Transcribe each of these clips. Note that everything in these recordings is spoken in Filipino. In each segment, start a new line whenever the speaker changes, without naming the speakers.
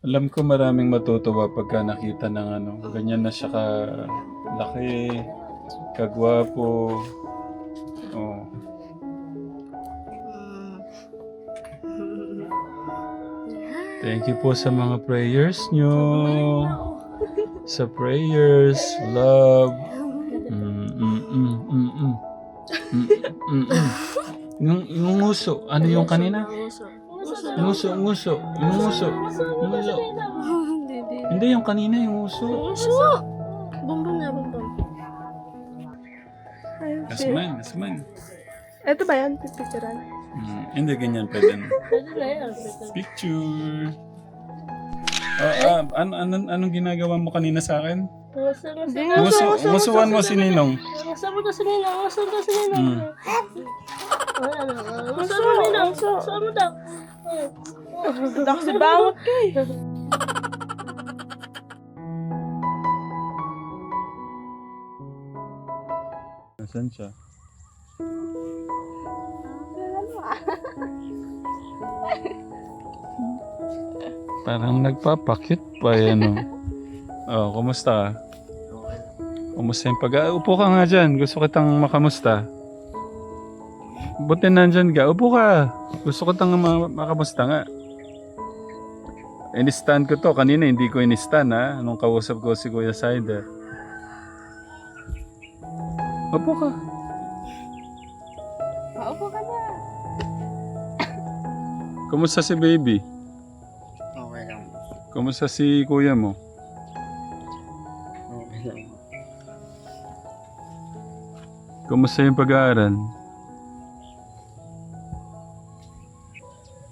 Alam ko maraming matutuwa pagka nakita ng ano, ganyan na siya ka-laki, kagwapo. Oh. Thank you po sa mga prayers nyo. Sa prayers, love. Yung nguso, ano yung kanina? Nguso. Hindi, yung kanina yung nguso.
Bumbong na, bumbong.
Asman.
Ito ba yan? Pipicturean?
Hindi ganyan pwede na.
Pwede na yan.
Picture. Anong ginagawa mo kanina sa akin? Ngusuan mo si Ninong.
Ngusuan mo si Ninong. Ngusuan mo Ninong. Ngusuan mo daw. Ito kasi bangot ka eh.
Nasaan siya? Parang nagpapakit pa yan, oh. Kumusta ka? Kumusta yung upo ka nga dyan. Gusto kitang makamusta. Buti nandyan ka. Upo ka. Gusto kitang makamusta nga. In-stand ko to. Kanina hindi ko in-stand, ha. Nung kausap ko si Kuya Sider. Upo ka.
Upo ka na.
Kumusta si baby?
Okay lang.
Kumusta si kuya mo?
Okay lang.
Kumusta yung pag-aaral?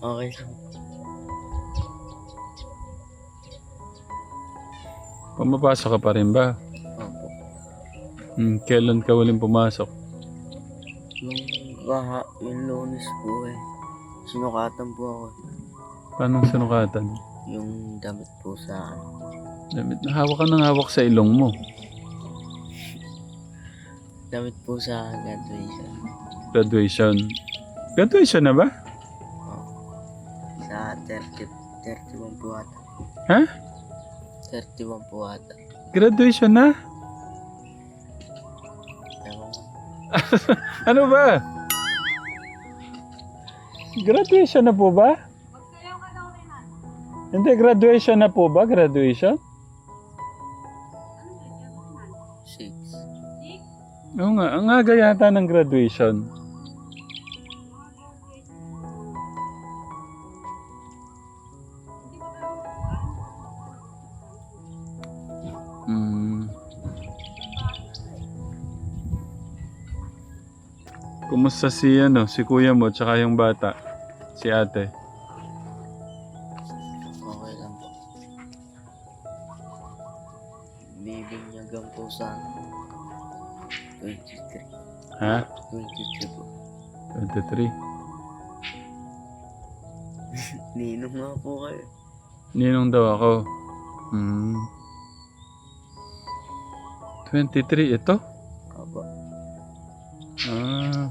Okay lang.
Pumapasok ka pa rin ba?
Opo.
Kailan ka uling pumasok?
Yung Lunes po eh. Sinukatan po ako.
Paano sinukatan?
Yung damit po sa
Damit na hawak ka ng hawak sa ilong mo.
Damit po sa graduation.
Graduation. Graduation na ba?
Sa 31 po ata.
Ha?
31 po ata.
Graduation na?
Ewan ko.
Ano ba? Graduation na po ba? Hindi, graduation na po ba? Graduation?
6.
Oo nga, ang aga yata ng graduation. Kumusta si kuya mo tsaka yung bata? Si ate?
Okay lang po. Bibinyagan po sa 23.
Ha?
23 po.
23?
Ninong nga po kayo.
Ninong daw ako. 23 ito?
Opo.
Ah.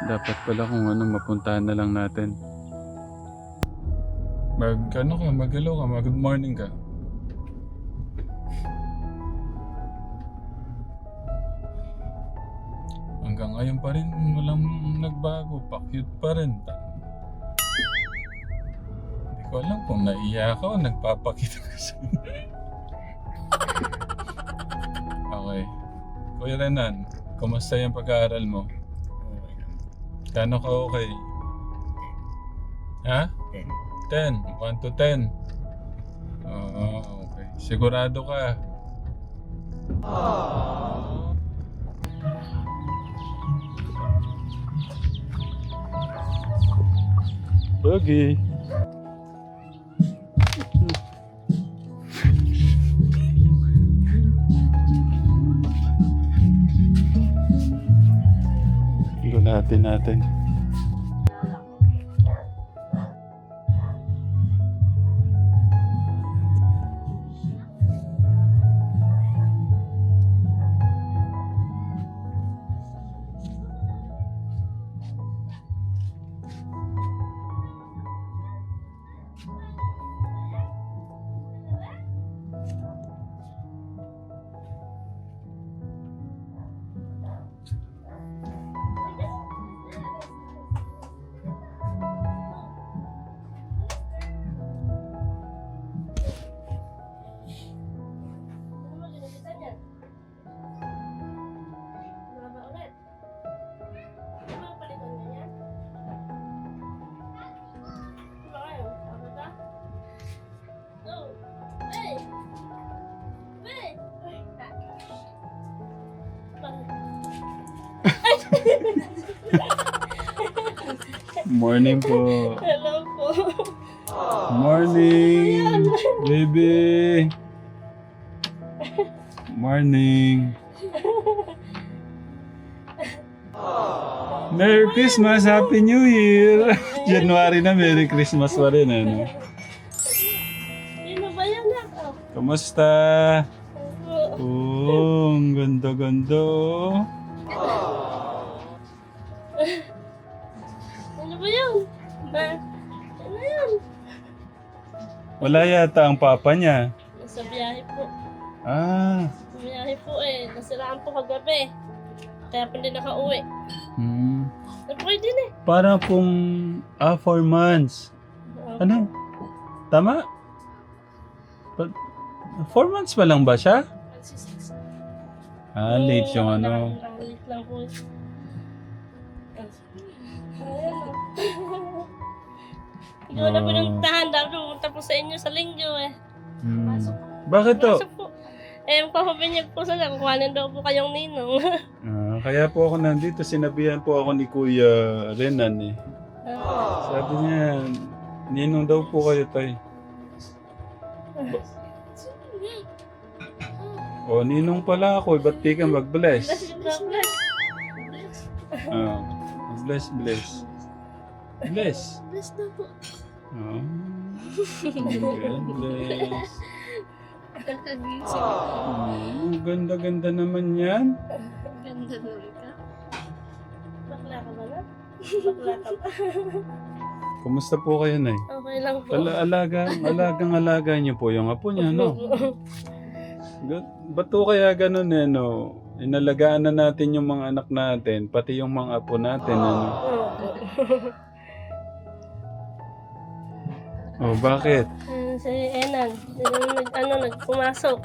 Dapat pala kung mapuntahan na lang natin. Mag-hello ka, mag-good morning ka. Hanggang ngayon pa rin, walang nagbago. Pa-cute pa rin. Hindi ko alam kung naiyak ka o nagpapakita ka sa Okay. Kuya Renan, kumusta yung pag-aaral mo?
Okay lang.
Kano ka okay? Ha?
10.
10. 1 to 10. Okay. Sigurado ka. Boogie. natin. Morning po.
Hello po.
Morning, baby. Morning. Merry Christmas, Happy New Year. January na, Merry Christmas pa rin, ano?
Sino ba yan? Oh.
Kamusta? Oh, ang ganda-ganda.
Ano ba yan? Ano yan?
Wala yata ang papa niya.
Nasa biyahe po.
Ah.
Sa biyahe po eh. Nasiraan po kagabi. Kaya pa hindi nakauwi. Pwede na eh.
Parang pong 4 months. Ano? Tama? 4 months pa lang ba siya? Ah, late yung ano.
Late lang po. Ikaw na pinuntahan. Dapat pumunta po sa inyo sa linggo eh.
Bakit to?
Pasok po. Eh, magpapabinyag po sila. Kukuhanin daw po kayong ninong.
Kaya po ako nandito. Sinabihan po ako ni Kuya Renan eh. Sabi niya, ninong daw po kayo tay. O, ninong pala ako. Ba't di ka mag-bless? Bless, bless. Bless.
Bless na po.
Oh. God bless. Ganda-ganda naman yan.
Ganda naman ka. Bakla ka ba na? Bakla ka ba?
Kumusta po kayo, Nay?
Okay lang po.
Alagang-alaga niyo po yung apo niya, no? Ba't po kaya ganun eh, no? Inalagaan na natin yung mga anak natin, pati yung mga apo natin, ano? Oh, bakit?
Si Enan, nagpumasok.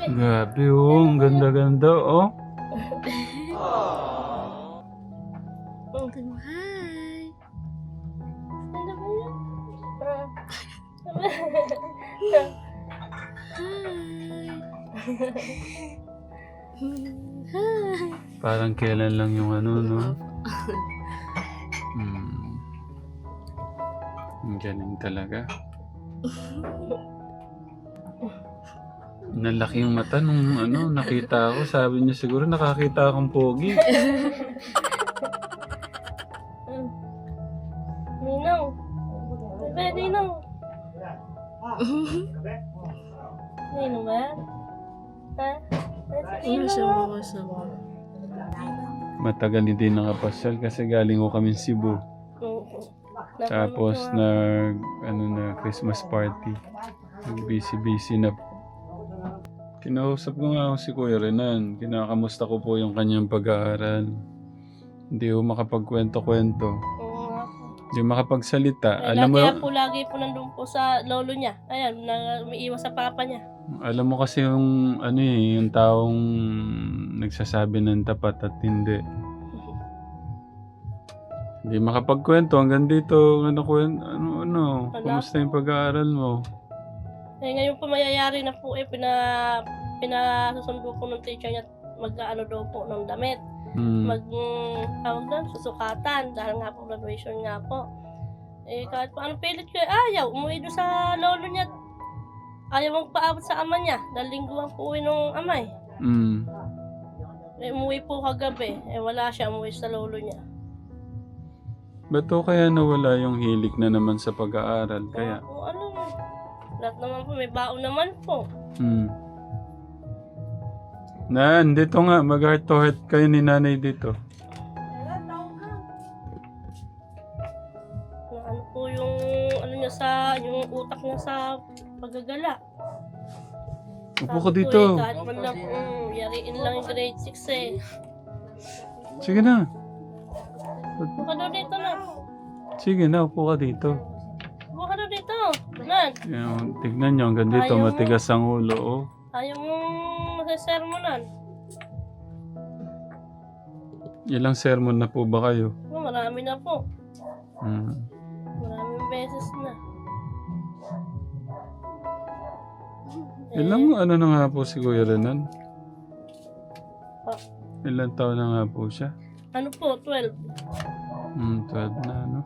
Grabe oh, ang ganda-ganda oh.
Hi! Ano ba yan?
Parang kailan lang yung ano, no? Ang galing talaga. Nalaki yung mata nung ano, nakita ako. Sabi niya siguro nakakita akong pogi.
Ninong! Bebe, Ninong! Ninong ba yan? Ha? Ninong!
Matagal hindi nakapasyal kasi galing ko kami Cebu. Tapos na Christmas party. Busy na. Kinausap ko nga si Kuya Renan. Kinakamusta ko po yung kanyang pag-aaral. Hindi ko makapagkwento-kwento. Hindi makapagsalita. Alam mo,
Kaya po lagi po nandun po sa lolo niya. Ayan, umiiwas sa papa niya.
alam mo kasi yung ano eh, yung taong nagsasabi ng tapat at hindi. Hindi makapagkwento hanggang dito. Ano, kumusta yung pag-aaral mo?
Eh, ngayon po mayayari na po pinasusundo po ng teacher niya mag-ano daw po ng damit. Tawag doon, susukatan dahil nga po graduation nga po. Eh, kahit pa anong pilit ko, ayaw, umuwi doon sa lolo niya. Ayaw magpaabot sa ama niya dahil lingguan po uwi ng amay. Eh, umuwi po kagabi, eh wala siya, umuwi sa lolo niya.
Ba't to kaya nawala yung hilig na naman sa pag-aaral? Kaya?
Ano mo, lahat naman po, may baon naman po.
Dito nga, mag-heart to heart kayo ni nanay dito.
Ano po yung yung utak niya sa paggagala.
Upo ka dito.
Kahit man lang, yariin lang yung grade 6 eh.
Sige na.
Upo ka daw dito na.
Sige na, upo ka dito.
Upo ka daw dito. Nan.
Tignan nyo, hanggang dito
Ayaw mo.
matigas ang ulo. Oh.
Ayaw mong masasermonan.
Ilang sermon na po ba kayo?
Marami na po.
Hmm.
Maraming beses na.
Ilang ano na nga po si Kuya Renan? Ilan taon na nga po siya?
Ano po, 12.
12 na, ano?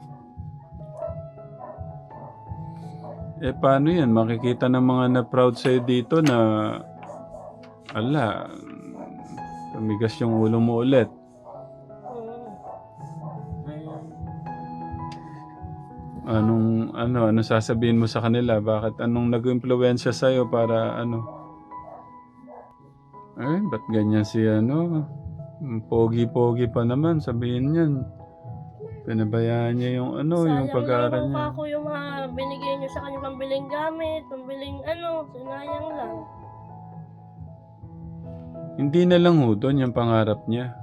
Paano yan? Makikita ng mga na-proud sa'yo dito na ala, tumigas yung ulo mo ulit. Anong sasabihin mo sa kanila? Bakit anong nag-impluwensya sa'yo para ano? Ba't ganyan si pogi-pogi pa naman, sabihin niyan. Pinabayaan niya yung yung pag-aaral niya.
Sayang lang ako yung mga binigay niyo sa kanya pambiling gamit, pambiling sinayang lang.
Hindi na lang ho doon yung pangarap niya.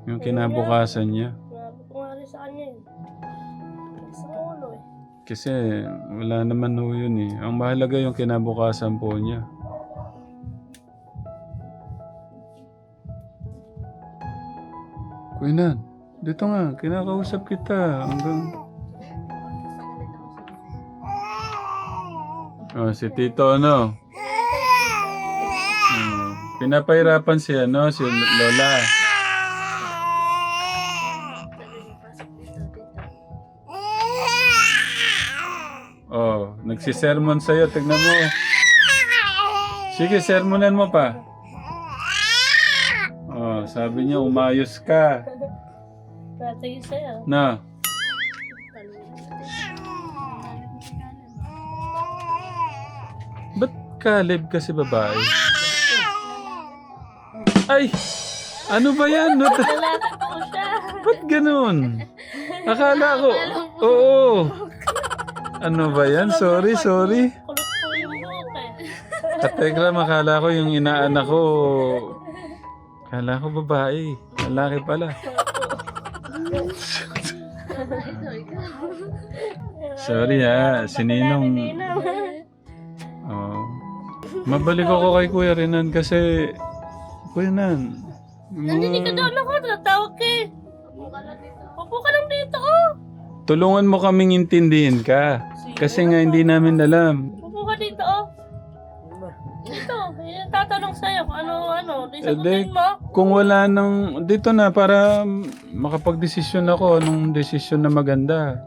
Yung kinabukasan niya.
Grabe ko nga rin sa kanya eh. Sa ulo eh.
Kasi wala naman ho yun eh. Ang mahalaga yung kinabukasan po niya. Kuya Nan, dito nga, kinakausap kita hanggang... si Tito pinapahirapan si Lola. Nagsisermon sa'yo, tignan mo. Sige, sermonan mo pa. Sabi niya, umayos ka.
Natigil sa'yo.
Na. Ba't Caleb kasi babae? Ay! Ano ba yan?
Lalaki po siya.
Ba't ganun? Akala ko. Oo. Ano ba yan? Sorry.
Kulot po yung buhok eh.
Katekram, akala ko yung inaanak ko. Akala ko babae. Lalaki pala. Sorry si Ninong. Mabalik ako kay Kuya Renan kasi Kuya Nan.
Nandito ka doon ako, natawag ka eh. Upo ka lang dito
Tulungan mo kaming intindihin ka. Kasi nga hindi namin alam.
Upo ka dito Dito, tatanong sa'yo kung ano. Di sagutin mo.
Kung wala nang... Dito na para makapag-desisyon ako nung desisyon na maganda.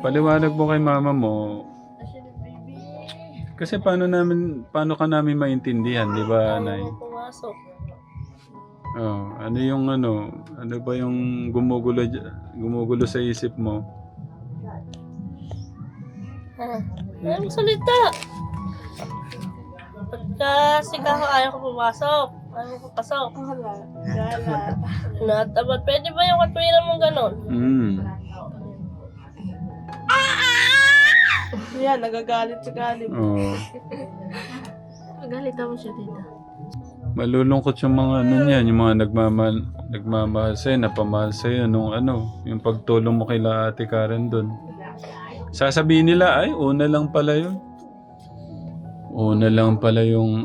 Paliwanag mo kay mama mo. Kasi paano ka namin maintindihan, di ba, Nay?
Pumasok.
Ano yung ano ba yung gumugulo sa isip mo?
Anong salita? Pagka sigaw ayaw ko pumasok. Ayaw ko papasok. Gala. Natabat. Pwede ba yung katwiran mong ganon?
Yan, nagagalit si Caleb.
Nagalit mo siya dito.
Malulungkot yung mga niyan, yung mga nagmamahal sa'yo, napamahal sa'yo nung yung pagtulong mo kay Ate Karen doon. Sasabihin nila, ay, una lang pala yun. Una lang pala yung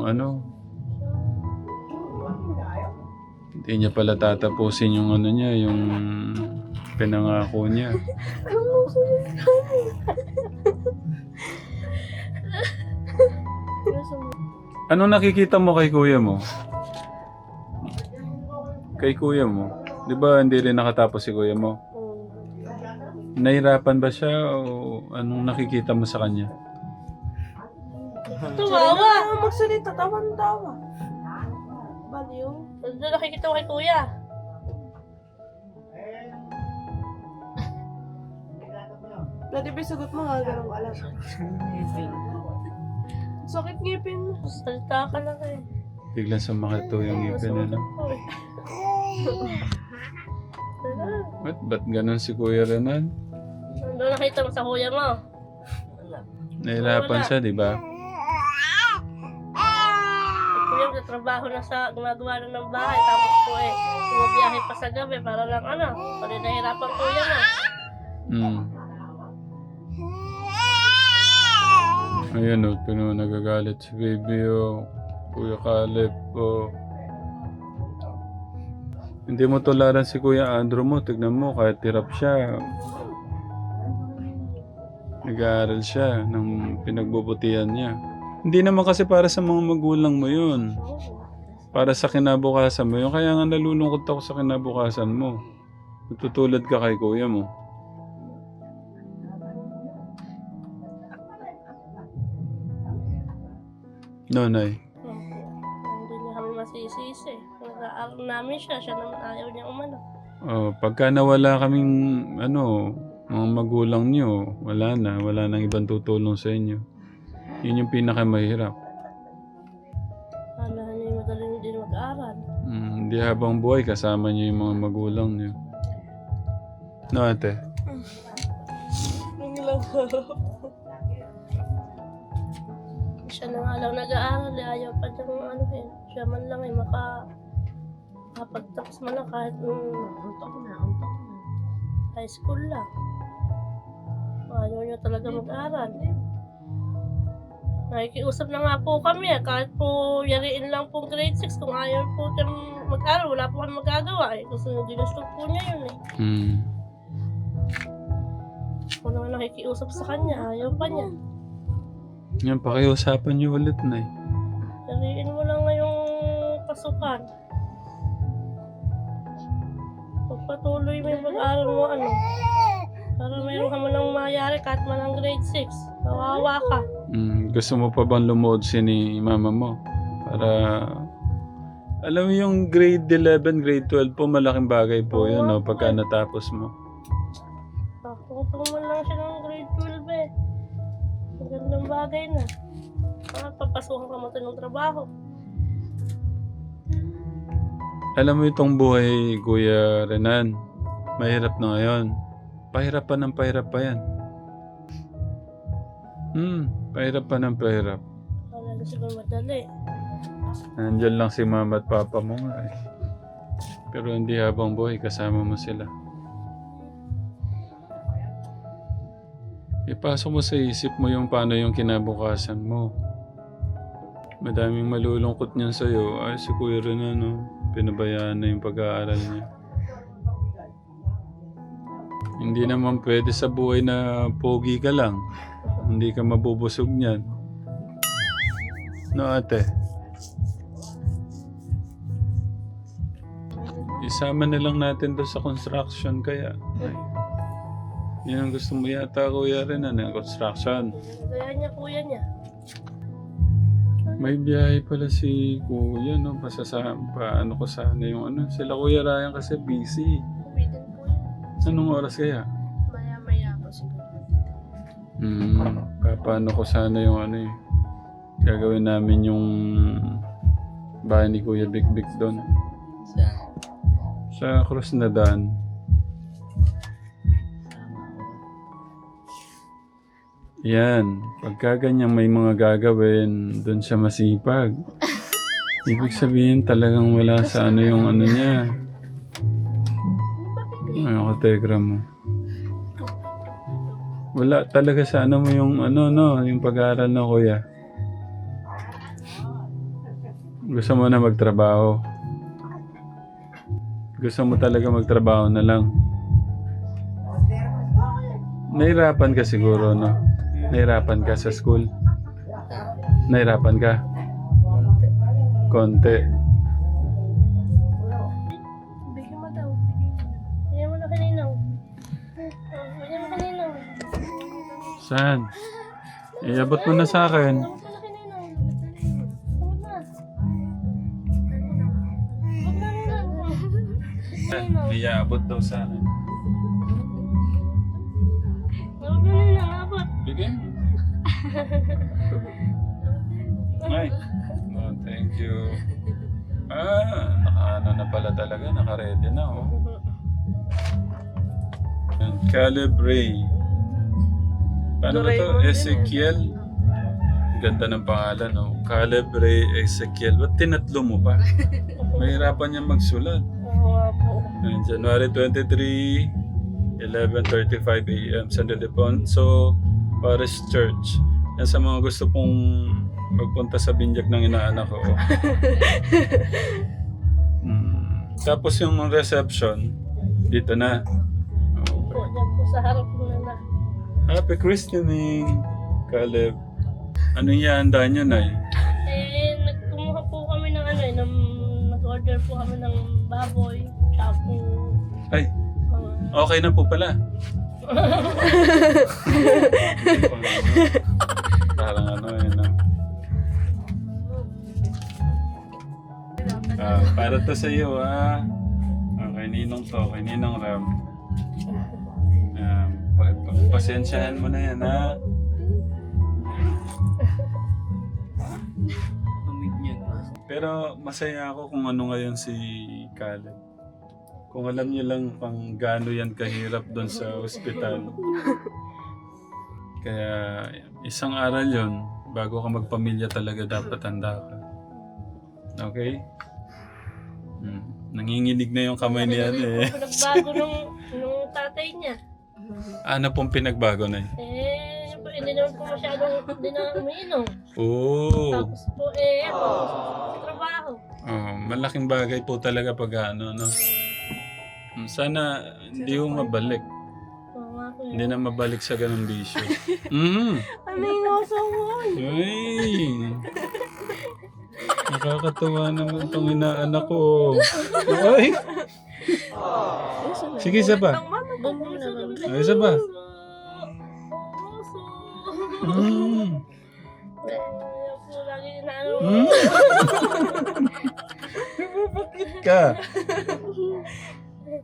hindi niya pala tatapusin yung niya, yung pinangako niya. Anong nakikita mo kay kuya mo? Kay kuya mo? Di ba hindi rin nakatapos si kuya mo? Nahirapan ba siya o anong nakikita mo sa kanya?
Tumawa!
Magsalita, tawan-tawa. Baliw.
Ano nakikita mo kay kuya?
Pwede ba sagot mo nga, ganun ko alam. Sakit ngipin mo.
Salita ka lang eh.
Biglang sumakit to yung ngipin nila. Ba't ganun si Kuya Renan?
Ano nakita mo sa kuya mo?
Nahirapan siya, di ba?
Kuya, nagtatrabaho na gumagawa na ng bahay. Tapos po bumabiyahe pa sa gabi para lang Pari nahirapan kuya mo.
Ayan nagagalit si baby Kuya Caleb Hindi mo tularan si Kuya Andrew mo. Tignan mo, kahit hirap siya. Nag-aaral siya ng pinagbubutihan niya. Hindi naman kasi para sa mga magulang mo yun. para sa kinabukasan mo. Yung kaya nga nalulungkot ako sa kinabukasan mo. Tutulad ka kay kuya mo. Nanay.
Hindi niya kami masisisi. Nag-aaral namin siya naman ayaw niya umano.
Pagka nawala kaming mga magulang niyo, wala nang ibang tutulong sa inyo. Yun yung pinakamahirap.
Kala niya madaling din mag-aaral.
Hindi habang buhay kasama niyo yung mga magulang niyo. No, ate?
Yung lang
Siya na nga lang nag-aaral, ayaw pa niyang siya man lang makapagtapos man lang kahit high school lang. Ayaw niya talaga mag-aaral. Nakikiusap na nga po kami, kahit po yariin lang po grade 6, kung ayaw po siyang mag-aaral, wala po kami magagawa kasi ginusto po niya yun Kung naman nakikiusap sa kanya, ayaw pa niya.
Yan, pakiusapan niyo ulit, Nay.
Yariin mo lang ngayong pasukan. Pagpatuloy mo yung mag-aaral mo para mayroon ka man lang mayari kahit man ang grade 6. Kawawa ka.
Gusto mo pa bang lumuod ni mama mo? Para, alam mo yung grade 11, grade 12 po, malaking bagay po yun, no? Pagka natapos mo.
Pakutong man lang siya ng grade 12 Magandang bagay na. Papasukan ka mo ito ng trabaho.
Alam mo itong buhay, Kuya Renan, mahirap na ngayon. Pahirap pa ng pahirap pa yan. Pahirap pa ng pahirap.
Kala na siguro madali.
Nandyan lang si mama at papa mo nga eh. Pero hindi habang buhay, kasama mo sila. Ipasok mo sa isip mo yung paano yung kinabukasan mo. Madaming malulungkot niyan sa'yo. Ay, si Kuya Renan, pinabayaan na yung pag-aaral niya. Hindi naman pwede sa buhay na pogi ka lang. Hindi ka mabubusog niyan. No, ate? Isama na lang natin to sa construction kaya. Ay. Yan ang gusto mo yata, Kuya Renan, construction.
Kaya niya, kuya niya.
May biyahe pala si Kuya, no? Paano ko sana yung Sila Kuya Ryan kasi busy.
Uwi din po yan.
Anong oras kaya?
Maya-maya po siguro.
Paano ko sana yung gagawin namin yung bahay ni Kuya Big Big doon. Sa Cruz na daan. Yan. Pagka ganyan may mga gagawin, doon siya masipag. Ibig sabihin talagang wala sa yung niya. Ano ka, Tegra mo? Wala talaga sa mo yung yung pag-aaral na kuya. Gusto mo na magtrabaho. Gusto mo talaga magtrabaho na lang. Nahirapan ka siguro, no? Nahirapan ka sa school? Nahirapan ka? Konti.
Bigyan mo daw. Bigyan mo na kaninaw. Bigyan mo kaninaw.
Saan? Iabot mo na sa akin.
Bigyan mo na kaninaw. Huwag na. Huwag na.
Iabot daw sa akin.
Huwag na nila. Abot.
Bigyan mo. Ay. Oh, thank you. Na pala talaga. Naka-ready na, oh. Yan, Caleb Ray. Paano ba ito? Ezekiel? Ganda ng pangalan, oh. Caleb Ray Ezekiel. Ba't tinatlo mo pa? Mahirapan niya magsulat.
Oo nga po.
Yan, January 23, 11:35 a.m. San Ildefonso Parish Church. Yan sa mga gusto pong magpunta sa binyag ng inaanak ko. Tapos yung reception, dito na.
Po, dyan po sa harap mo na.
Happy Christening, Caleb. Anong ihanda niyo, Nay?
Nagkumuha po kami ng order po kami ng baboy, tsaka po
Ay,
mga
okay na po pala. Hindi pa nga, no? Parang ano yun, no? Para to sa iyo, kay Ninong to, kay Ninong Ram. Pasensyahan mo na yan, ha? Pero masaya ako kung ano ngayon si Caleb. Kung alam niyo lang pang gaano yan kahirap doon sa ospital. Kaya isang aral yon, bago ka magpamilya talaga dapat handa ka. Okay? Nanginginig na yung kamay niya eh.
pinagbago nung tatay niya.
Ano pong pinagbago na
Hindi naman po masyadong hindi na umiinom.
Oo.
Tapos po, ako, sa trabaho.
Malaking bagay po talaga pag ano, no? Sana hindi mo mabalik. Hindi na mabalik sa ganung bisyo.
Ano yung oso mo?
Ay! Nakakatawa naman itong inaanak ko. Ay! Sige, isa pa. Ay, isa pa.
Lagi inaano.
Bakit ka?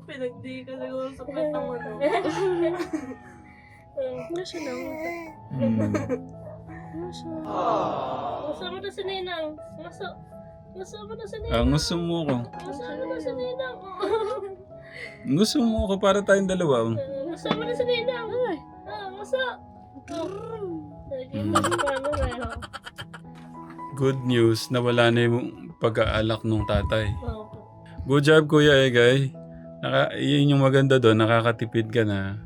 Pinagdi ka siguro sa plat ng ano. Nasa na ako.
Gusto mo na si Ninang. Gusto mo na si Ninang.
Gusto mo ko.
Gusto mo na si Ninang.
Gusto mo ko para tayong dalawa.
Gusto mo na si Ninang. Gusto.
Good news, nawala na yung pag-aalak ng tatay. Good job, Kuya Egay. Yun yung maganda doon, nakakatipid ka na.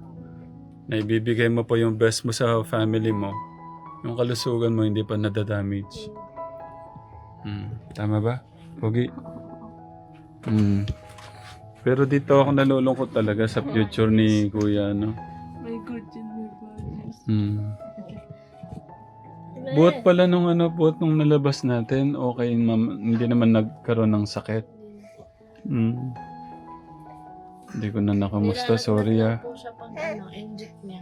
Naibibigay mo pa yung best mo sa family mo. Yung kalusugan mo hindi pa nadadamage. Tama ba, Pogi? Pero dito ako nalulungkot talaga sa future ni Kuya, no?
May good yun, may bad.
Buhat pala nung nalabas natin, okay, hindi naman nagkaroon ng sakit. Hindi ko na nakamusta, sorry
po siya pag inject niya.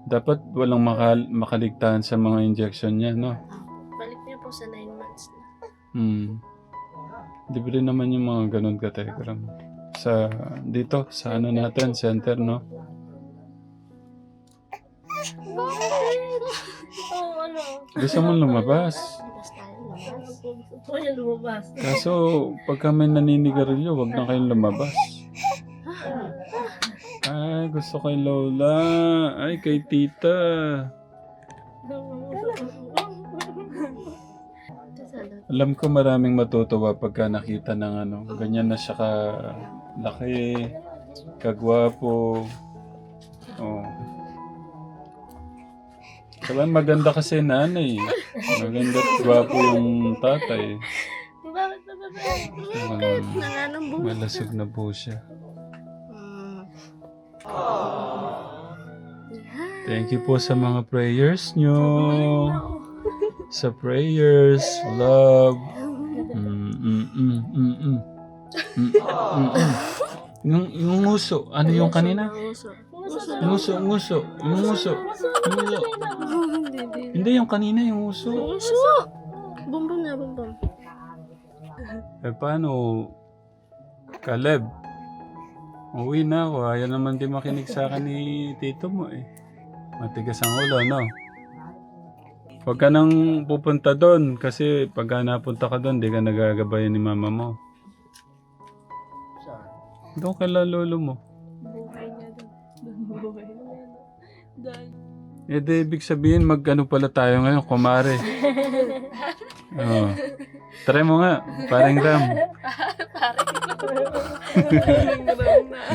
Dapat walang makaligtaan sa mga injection niya, no?
Balik niya po sa 9 months na.
Libre naman yung mga ganun ka-telegram. Dito, sa natin, center, no? Gusto mo lumabas?
Lumabas.
Kaso, pagka may naninigarilyo, wag na kayong lumabas. Ay, gusto kay Lola. Ay, kay Tita. Alam ko maraming matutuwa pagka nakita ng ganyan na siya laki, kagwapo. Oh. Kaya maganda kasi nanay. Maganda at gwapo yung tatay.
Bakit na ba?
Nanganambong.
Malasog na po siya. Thank you po sa mga prayers nyo. Sa prayers, love. Yung nguso, ano yung kanina? Nguso. Hindi, yung kanina yung nguso.
Bumbum na, bumbum.
Paano? Caleb, uwi na ako. Ayaw naman di makinig sa akin ni tito mo eh. Matigas ang ulo, no? Huwag ka nang pupunta doon kasi pagka napunta ka doon, di ka nagagabayan ni mama mo. Doon ka lolo mo.
Buhay niya doon. Buhay niya doon.
Eh di, ibig sabihin mag-ano pala tayo ngayon, kumare. Oh. Try mo nga, paring Ram.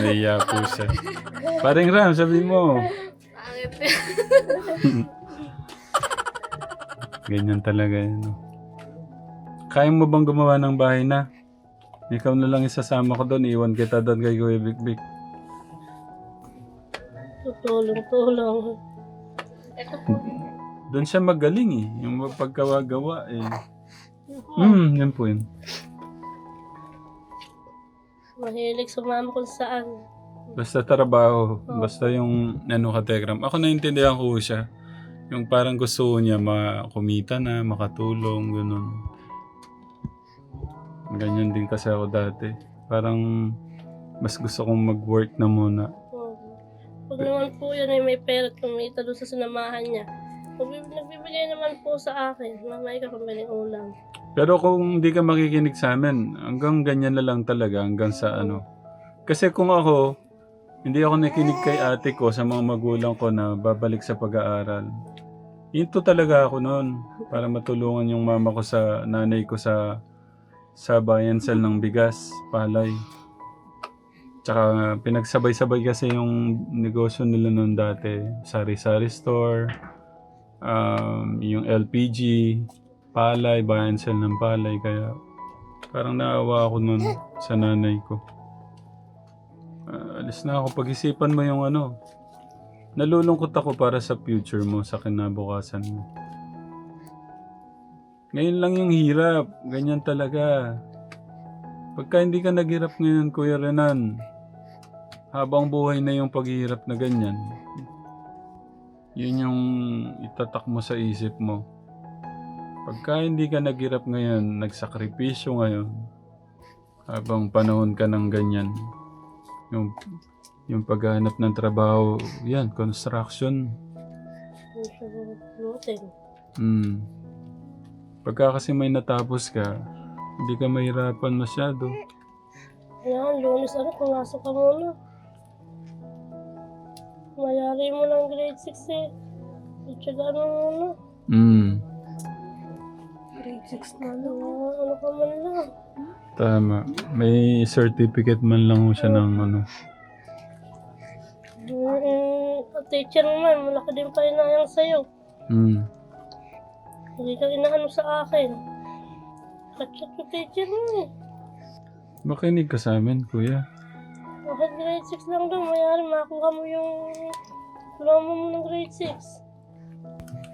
Naiya po siya. Paring Ram, sabi mo. Ganyan talaga yun. Kaya mo bang gumawa ng bahay na? Ikaw na lang isasama ko doon, iwan kita doon kay Kuya Big.
Tulong.
Doon siya magaling eh, yung paggawa-gawa eh. Yan po yun.
Mahilig sumama kung saan.
Basta trabaho, basta yung kategram. Ako naintindihan ko siya. Yung parang gusto niya makumita na, makatulong, gano'n. Ganyan din kasi ako dati. Parang mas gusto kong mag-work na muna.
Pag naman po yan ay may pera at kumita doon sa sinamahan niya, nagbibigay naman po sa akin. Mamay ka pambiling ulam.
Pero kung hindi ka makikinig sa amin, hanggang ganyan na lang talaga, hanggang sa ano. Kasi kung ako, hindi ako nakinig kay ate ko sa mga magulang ko na babalik sa pag-aaral. Ito talaga ako noon para matulungan yung mama ko sa nanay ko sa bayan sell ng bigas, palay. Tsaka pinagsabay-sabay kasi yung negosyo nila noon dati. Sari-sari store, yung LPG, palay, bayan sell ng palay. Kaya parang naawa ako noon sa nanay ko. Alis na ako. Pag-isipan mo yung ano. Nalulungkot ako para sa future mo, sa kinabukasan mo. Ngayon lang yung hirap. Ganyan talaga. Pagka hindi ka naghirap ngayon, Kuya Renan, habang buhay na yung paghihirap na ganyan, yun yung itatak mo sa isip mo. Pagka hindi ka naghirap ngayon, nagsakripisyo ngayon, habang panahon ka ng ganyan, yung paghahanap ng trabaho, yan, construction. Pagka kasi may natapos ka, hindi ka mahirapan masyado.
Yan, Lunes, pumasok ka muna. Mayari mo ng grade 6 eh. Itsagaan mo muna.
Grade 6 na lang.
Ano ka man lang.
Tama. May certificate man lang siya ng ano.
Teacher mo man, malaki din pa inayang sa'yo. Hindi ka inaano sa akin. Kachat ko teacher mo eh.
Makinig ka sa amin, Kuya.
Bakit grade 6 lang daw, mayari makuha mo yung diploma mo ng grade 6.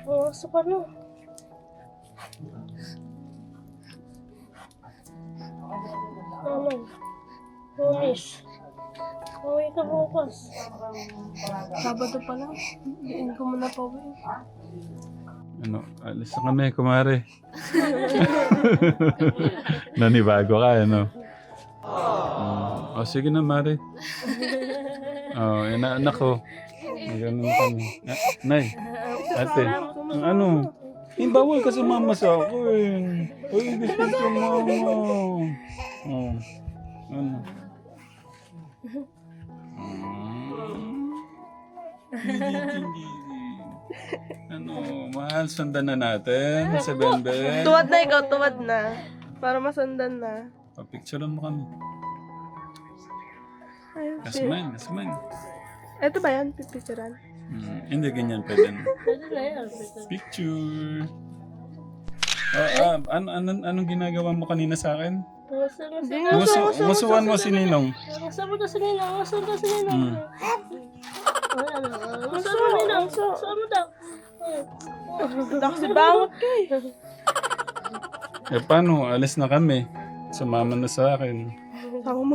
Pumasok ka na. Ano? Lunes. Uwi ka bukas.
Sabado pa lang. Diin ko muna pa uwi.
Ano, alis na kami, kumare. Nanibago ka, ano? Sige na, Mare. Inaanak ko. Ganun kami. Nay, ate, ano? Bawal kasi mama sa ako eh. Uy, gusto ko mama. Ano? Ano, mahal, sundan na natin sa Benben.
Tuwad na ikaw, tuwad na. Para masundan na.
Papicturean mo kami.
Ayun,
Asman.
Ito ba yan? Pipicturean?
Hindi ganyan pwede.
Pwede na yan.
Picture. Anong ginagawa mo kanina sa akin? Musuwan mo si Ninong.
Masama ka si Ninong. Masama ka si Ninong. Masama mo Ninong. Masama mo daw.
Kasi bangot ka eh.
Paano? Alis na kami. Sumama na sa akin.
Sama mo.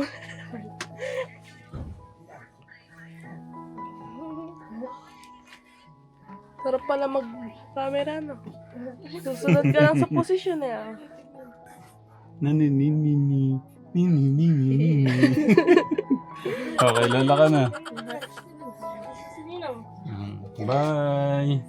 Sarap pala mag-camera, no? Susunod ka lang sa posisyon eh.
Naninini. Okay, lala ka na.
Si Ninong.
Bye.